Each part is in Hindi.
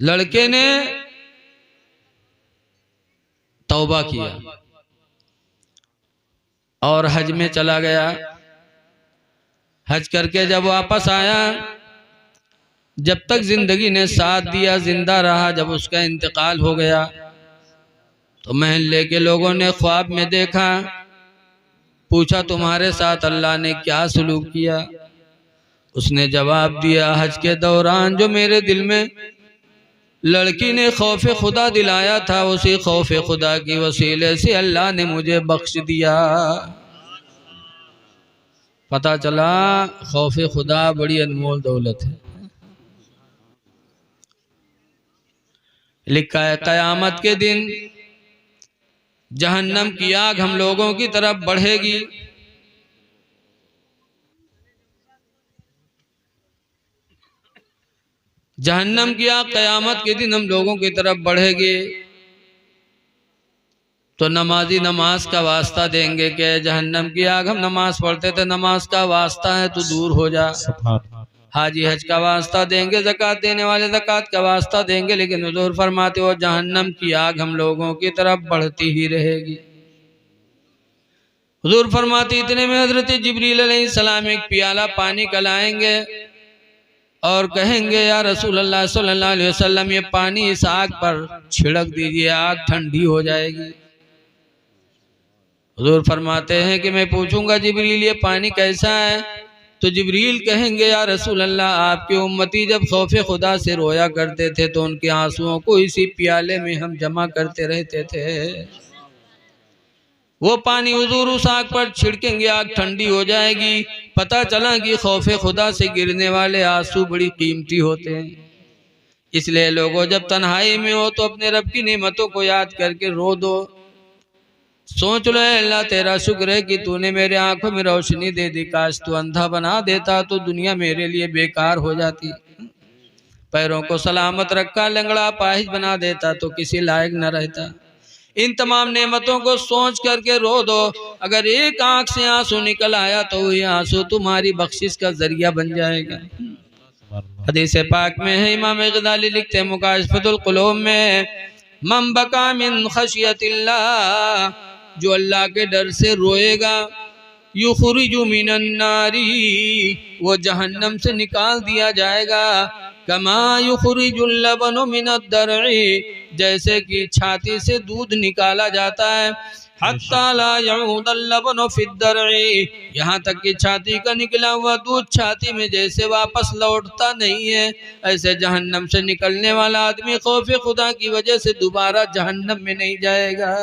लड़के ने तौबा किया और हज में चला गया। हज करके जब वापस आया, जब तक जिंदगी ने साथ दिया, जिंदा रहा, जब उसका इंतकाल हो गया तो महल्ले के लोगों ने ख्वाब में देखा, पूछा तुम्हारे साथ अल्लाह ने क्या सलूक किया। उसने जवाब दिया, हज के दौरान जो मेरे दिल में लड़की ने खौफ खुदा दिलाया था, उसी खौफ खुदा की वसीले से अल्लाह ने मुझे बख्श दिया। पता चला खौफ खुदा बड़ी अनमोल दौलत है। लिखा है कयामत के दिन जहन्नम की आग हम लोगों की तरफ बढ़ेगी। जहन्नम की आग कयामत के दिन हम लोगों की तरफ बढ़ेगी तो नमाजी नमाज का वास्ता देंगे कि जहन्नम की आग, हम नमाज पढ़ते थे, नमाज का वास्ता है तो दूर हो जा। हाजी हज का वास्ता देंगे, ज़कात देने वाले ज़कात का वास्ता देंगे, लेकिन हुजूर फरमाते हो जहन्नम की आग हम लोगों की तरफ बढ़ती ही रहेगी। हुजूर फरमाते इतने में हजरत जिब्रील अलैहिस्सलाम एक प्याला पानी का लाएंगे और कहेंगे या रसूल अल्लाह सल्लल्लाहु अलैहि वसल्लम ये पानी इस आग पर छिड़क दीजिए, आग ठंडी हो जाएगी। हुजूर फरमाते हैं कि मैं पूछूंगा जिब्रील ये पानी कैसा है, तो जिब्रील कहेंगे या रसूल अल्लाह आपके उम्मती जब खौफे खुदा से रोया करते थे तो उनके आंसुओं को इसी प्याले में हम जमा करते रहते थे। वो पानी हुजूर उस आग पर छिड़केंगे, आग ठंडी हो जाएगी। पता चला कि खौफे खुदा से गिरने वाले आंसू बड़ी कीमती होते हैं। इसलिए लोगों जब तन्हाई में हो तो अपने रब की नेमतों को याद करके रो दो, सोच लो अल्लाह तेरा शुक्र है कि तूने मेरे आंखों में रोशनी दे दी, काश तू अंधा बना देता तो दुनिया मेरे लिए बेकार हो जाती। पैरों को सलामत रखा, लंगड़ा पाहिज बना देता तो किसी लायक न रहता। इन तमाम नेमतों को सोच करके रो दो। अगर एक आंख से आंसू निकल आया तो ये आंसू तुम्हारी बख्शिश का जरिया बन जाएगा। हदीस पाक में है, इमाम गज़ाली लिखते हैं मुकाशफतुल कुलूब में, मन बका मिन खशियतिल्लाह, जो अल्लाह के डर से रोएगा, युखरिजु मिनन नारी, वो जहन्नम से निकाल दिया जाएगा। कमा युखरिजुल लबनु मिनद दरई, जैसे कि छाती से दूध निकाला जाता है। हत्ता ला यऊदल लबनु फिद दरई, यहाँ तक कि छाती का निकला हुआ दूध छाती में जैसे वापस लौटता नहीं है, ऐसे जहन्नम से निकलने वाला आदमी खौफ खुदा की वजह से दोबारा जहन्नम में नहीं जाएगा।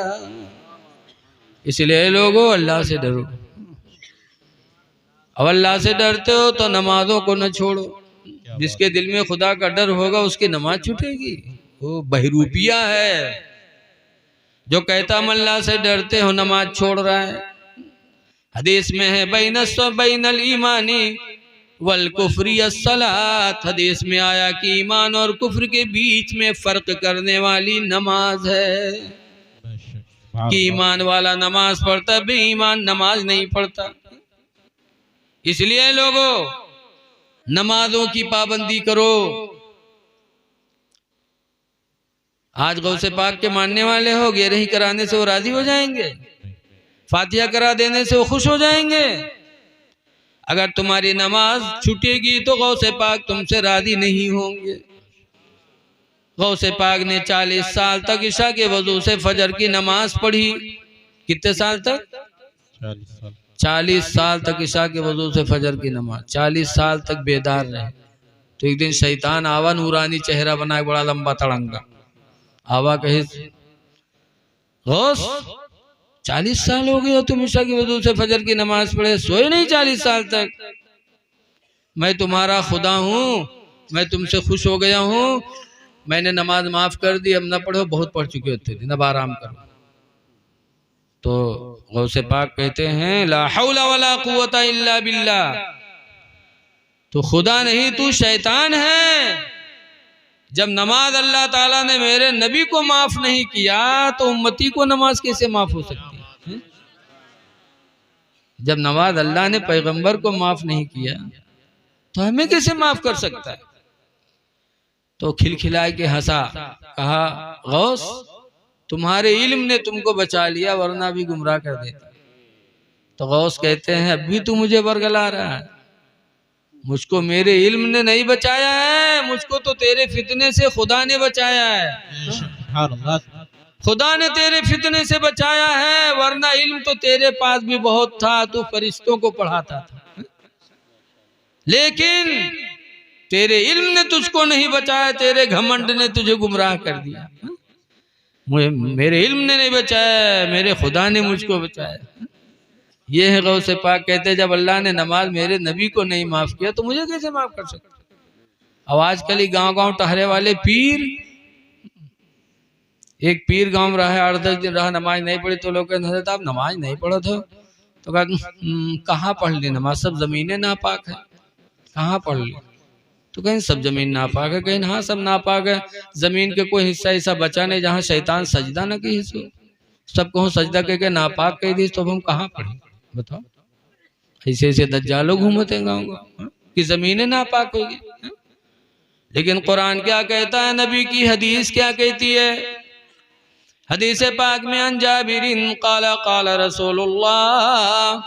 इसलिए लोगों अल्लाह से डरो। अब अल्लाह से डरते हो तो नमाजों को न छोड़ो। जिसके दिल में खुदा का डर होगा उसकी नमाज छूटेगी, वो बहरूपिया है। जो कहता हम अल्लाह से डरते हो नमाज छोड़ रहा है। हदीस में है बैनल ईमानी वल कुफ्री अस्सलात, हदीस में आया कि ईमान और कुफ्र के बीच में फर्क करने वाली नमाज है। कि ईमान वाला नमाज पढ़ता है, बेईमान नमाज नहीं पढ़ता। इसलिए लोगों नमाजों की पाबंदी करो। आज गौसे पाक के मानने वाले हो, गेरही कराने से वो राजी हो जाएंगे, फातिहा करा देने से वो खुश हो जाएंगे। अगर तुम्हारी नमाज छूटेगी तो गौसे पाक तुमसे राजी नहीं होंगे। गौसे पाक ने 40 साल तक ईशा के वजू से फजर की नमाज पढ़ी। कितने साल तक? 40 साल तक ईशा के वजू से फजर की नमाज, 40 साल तक बेदार रहे। तो एक दिन शैतान आवा, नूरानी चेहरा बनाए, बड़ा लंबा तड़ंगा आवा, कहे गौस 40 साल हो गए तुम ईशा की वजू से फजर की नमाज पढ़े, सोए नहीं 40 साल तक। मैं तुम्हारा खुदा हूँ, मैं तुमसे खुश हो गया हूँ, मैंने नमाज माफ कर दी, अब न पढ़ो, बहुत पढ़ चुके होते थे, अब आराम करो। तो गौसे पाक कहते हैं ला हौला वला कुव्वता इल्ला बिल्लाह, तो खुदा नहीं तू शैतान है। जब नमाज अल्लाह ताला ने मेरे नबी को माफ नहीं किया तो उम्मती को नमाज कैसे माफ हो सकती है? जब नमाज अल्लाह ने पैगंबर को माफ नहीं किया तो हमें कैसे माफ कर सकता है? तो खिलखिला के हंसा, कहा गौस तुम्हारे इल्म ने तुमको बचा लिया वरना भी गुमराह कर देता। तो गौस कहते हैं अब भी तू मुझे बरगला रहा है, मुझको मेरे इल्म ने नहीं बचाया है, मुझको तो तेरे फितने से खुदा ने बचाया है। खुदा ने तेरे फितने से बचाया है, वरना इल्म तो तेरे पास भी बहुत था, तू फरिश्तों को पढ़ाता था, लेकिन तेरे इल्म ने तुझको नहीं बचाया, तेरे घमंड ने तुझे गुमराह कर दिया। मेरे इल्म ने नहीं बचाया, मेरे खुदा ने मुझको बचाया। ये है गौसे पाक कहते जब अल्लाह ने नमाज मेरे नबी को नहीं माफ किया तो मुझे कैसे माफ कर सकते। अब आजकल ही गांव गांव टहरे वाले पीर, एक पीर गांव में रहा 8-10 दिन रहा, नमाज नहीं पढ़ी तो लोग कहते आप नमाज नहीं पढ़ो थे, तो कहा कहाँ पढ़ ली नमाज, सब जमीनें नापाक है, कहाँ पढ़ ली, तो कहीं सब जमीन नापाक है, कहीं हाँ सब नापाक है, जमीन के कोई हिस्सा ऐसा बचा नहीं जहाँ शैतान सजदा न की, सब कहूँ सजदा कह नापाक कह दी, तो हम कहाँ पढ़े बताओ। ऐसे ऐसे दज्जालों घूमते गाँव गाँव कि जमीनें नापाक होगी। लेकिन कुरान क्या कहता है, नबी की हदीस क्या कहती है, हदीस पाक में अन जाबिरिन काला काला रसूलुल्लाह,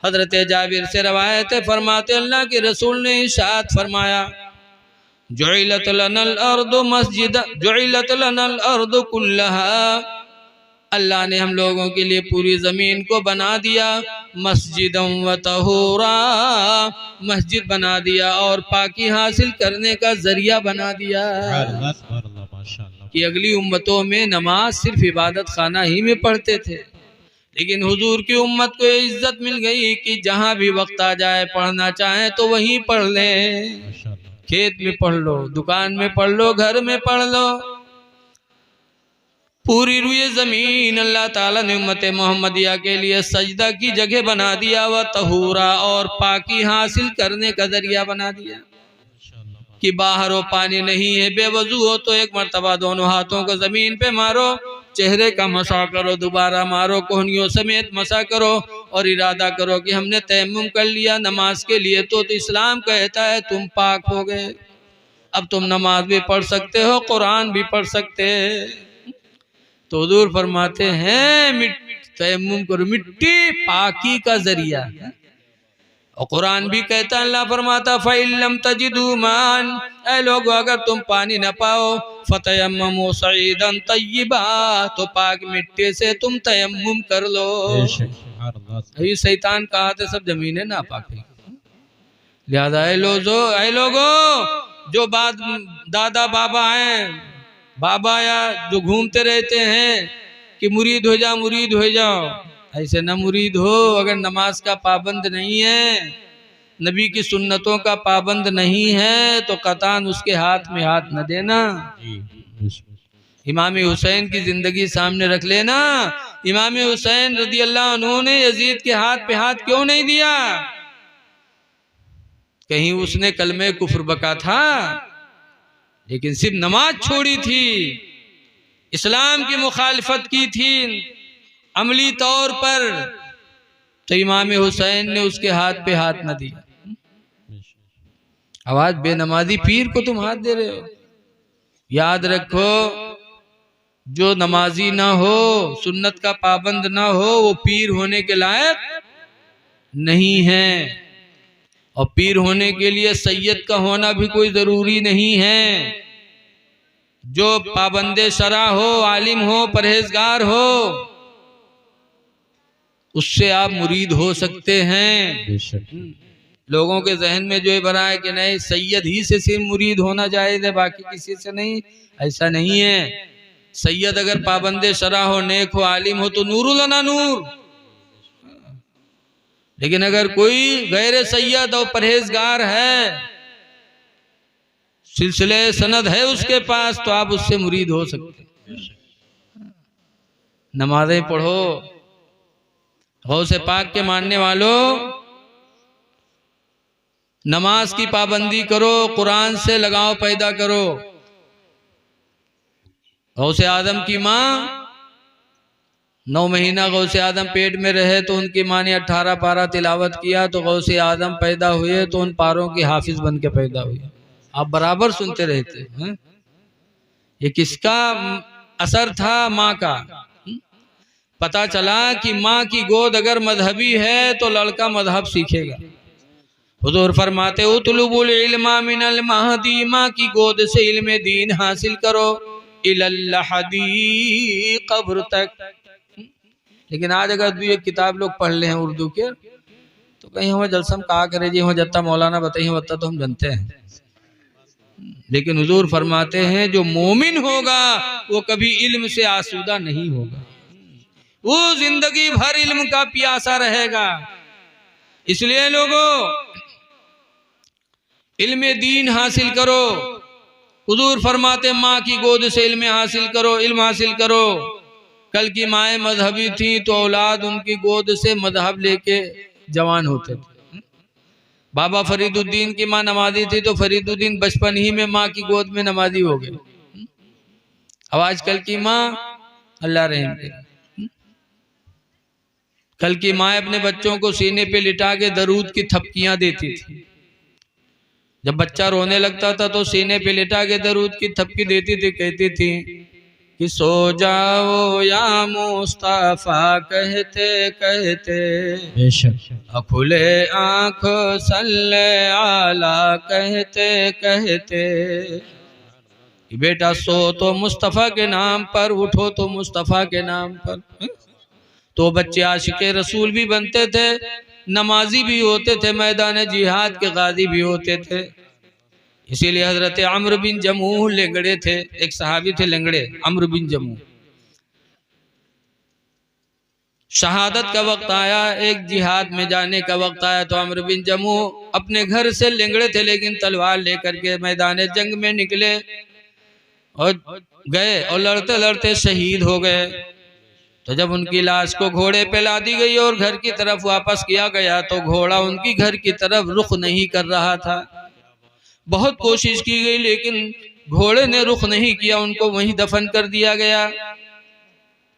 हजरत जाबिर से रवायत है, फरमाते अल्लाह के रसूल ने इरशाद फरमाया जुइलत लनल अर्दु मस्जिद जुइलत लनल अर्दु कुल्लहा, अल्लाह ने हम लोगों के लिए पूरी जमीन को बना दिया मस्जिदम व तहूरा, मस्जिद बना दिया और पाकी हासिल करने का जरिया बना दिया कि अगली उम्मतों में नमाज सिर्फ इबादत खाना ही में पढ़ते थे, लेकिन हुजूर की उम्मत को इज्जत मिल गई कि जहाँ भी वक्त आ जाए पढ़ना चाहे तो वहीं पढ़ ले, खेत में पढ़ लो, दुकान में पढ़ लो, घर में पढ़ लो, पूरी रुए जमीन अल्लाह ताला ने उम्मत मोहम्मदिया के लिए सजदा की जगह बना दिया, व तहूरा और पाकी हासिल करने का जरिया बना दिया कि बाहर हो पानी नहीं है, बेवजू हो तो एक मर्तबा दोनों हाथों को जमीन पे मारो, चेहरे का मसा करो, दोबारा मारो, कोहनियों समेत मसा करो और इरादा करो कि हमने तयम्मुम कर लिया नमाज के लिए, तो इस्लाम कहता है तुम पाक हो गए, अब तुम नमाज भी पढ़ सकते हो, कुरान भी पढ़ सकते हैं। तो हुजूर फरमाते हैं तयम्मुम करो, मिट्टी पाकी का जरिया, और कुरान भी कहता है, अल्लाह फरमाता फ़इल्लम तजिदू मान, ऐ लोगो अगर तुम पानी न पाओ फतयम्ममू सईदन तय्यिबा, तो पाक मिट्टी से तुम तयम्मुम कर लो। ये शैतान कहा था सब जमीनें नापाक है, लिहाजा ऐ लोगो जो बाद दादा बाबा हैं, बाबा या जो घूमते रहते हैं कि मुरीद हो जाओ, ऐसे न मुरीद हो, अगर नमाज का पाबंद नहीं है, नबी की सुन्नतों का पाबंद नहीं है तो कतान उसके हाथ में हाथ न देना। इमाम हुसैन की जिंदगी सामने रख लेना, इमाम हुसैन रज़ी अल्लाह अन्हु ने यजीद के हाथ पे हाथ क्यों नहीं दिया, कहीं उसने कलमे कुफ्र बका था, लेकिन सिर्फ नमाज छोड़ी थी, इस्लाम की मुखालिफत की थी अमली तौर पर, तो इमाम हुसैन ने उसके हाथ पे हाथ न दिया। आवाज बेनमाजी पीर को तुम हाथ दे रहे हो, याद रखो जो नमाजी ना हो, सुन्नत का पाबंद ना हो, वो पीर होने के लायक नहीं है, और पीर होने के लिए सैयद का होना भी कोई जरूरी नहीं है, जो पाबंदे शरा हो, आलिम हो, परहेजगार हो, उससे आप मुरीद हो सकते हैं। लोगों के जहन में जो ये भरा है कि नहीं सैयद ही से सिर्फ मुरीद होना जायज है, बाकी किसी से नहीं, ऐसा नहीं है। सैयद अगर पाबंदे शरा हो, नेक हो, आलिम हो तो नूरुल अना नूर, लेकिन अगर कोई गैर सैयद और परहेजगार है, सिलसिले सनद है उसके पास, तो आप उससे मुरीद हो सकते। नमाजें पढ़ो, गौसे पाक के मानने वालों, नमाज की पाबंदी करो, कुरान से लगाव पैदा करो। गौसे आदम की माँ 9 महीना गौसे आदम पेट में रहे तो उनकी माँ ने 18 पारा तिलावत किया, तो गौसे आदम पैदा हुए तो उन पारों की हाफिज बन के पैदा हुए। आप बराबर सुनते रहते हैं। ये किसका असर था? माँ का। पता चला कि माँ की गोद अगर मजहबी है तो लड़का मजहब सीखेगा। हुजूर फरमाते उतलुबुल इल्मा मिनल महदी, माँ की गोद से इल्म दीन हासिल करो इलल लहदी, कब्र तक। लेकिन आज अगर ये किताब लोग पढ़ ले हैं उर्दू के, तो कहीं हमें जलसम कहा करे जी, हमें जत्ता मौलाना बताइए बता, तो हम जानते हैं। लेकिन हुजूर फरमाते हैं जो मोमिन होगा वो कभी इल्म से आसूदा नहीं होगा, वो जिंदगी भर इल्म का प्यासा रहेगा। इसलिए लोगों, इल्म दीन हासिल करो। हुजूर फरमाते माँ की गोद से इल्म हासिल करो, इल्म हासिल करो। कल की माएँ मजहबी थी तो औलाद उनकी गोद से मजहब लेके जवान होते थे। बाबा फरीदुद्दीन की माँ नमाजी थी तो फरीदुद्दीन बचपन ही में माँ की गोद में नमाजी हो गए। अब आजकल की माँ, अल्लाह रहम करे, कल की माँ अपने बच्चों को सीने पे लिटा के दरूद की थपकियां देती थी। जब बच्चा रोने लगता था तो सीने पे लिटा के दरूद की थपकी देती थी, कहती थी कि सो जाओ या मुस्तफा कहते कहते, बेशक खुले आंख सल्ले आला कहते कहते। बेटा सो तो मुस्तफा के नाम पर, उठो तो मुस्तफा के नाम पर। तो बच्चे आशिके रसूल भी बनते थे, नमाजी भी होते थे, मैदान जिहाद के गाजी भी होते थे। इसीलिए हजरत अम्र बिन जमूह लेंगड़े थे, एक सहाबी थे लेंगड़े, अम्र बिन जमूह। शहादत का वक्त आया, एक जिहाद में जाने का वक्त आया, तो अम्र बिन जमूह अपने घर से लेंगड़े थे लेकिन तलवार लेकर के मैदान जंग में निकले और गए और लड़ते लड़ते शहीद हो गए। तो जब उनकी लाश को घोड़े पे लादी गई और घर की तरफ वापस किया गया तो घोड़ा उनकी घर की तरफ रुख नहीं कर रहा था। बहुत कोशिश की गई लेकिन घोड़े ने रुख नहीं किया, उनको वहीं दफन कर दिया गया।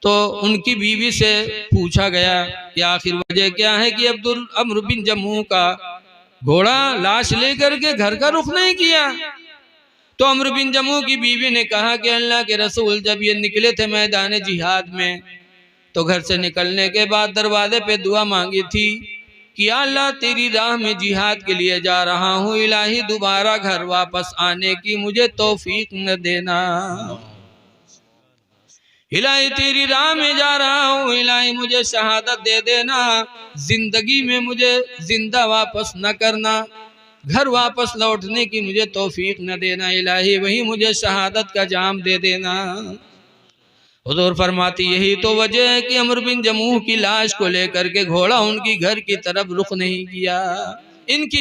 तो उनकी बीवी से पूछा गया कि आखिर वजह क्या है कि अम्र बिन जमूह का घोड़ा लाश लेकर के घर का रुख नहीं किया। तो अम्र बिन जमूह की बीवी ने कहा कि अल्लाह के रसूल जब ये निकले थे मैदान जिहाद में तो घर से निकलने के बाद दरवाजे पे दुआ मांगी थी कि अल्लाह तेरी राह में जिहाद के लिए जा रहा हूँ, इलाही दोबारा घर वापस आने की मुझे तौफीक न देना। इलाही तेरी राह में जा रहा हूँ, इलाही मुझे शहादत दे देना, जिंदगी में मुझे जिंदा वापस न करना, घर वापस लौटने की मुझे तौफीक न देना, इलाही वही मुझे शहादत का जाम दे देना। हुजूर फरमाती यही तो वजह है कि अम्र बिन जमूह की लाश को लेकर के घोड़ा उनकी घर की तरफ रुख नहीं किया। इनकी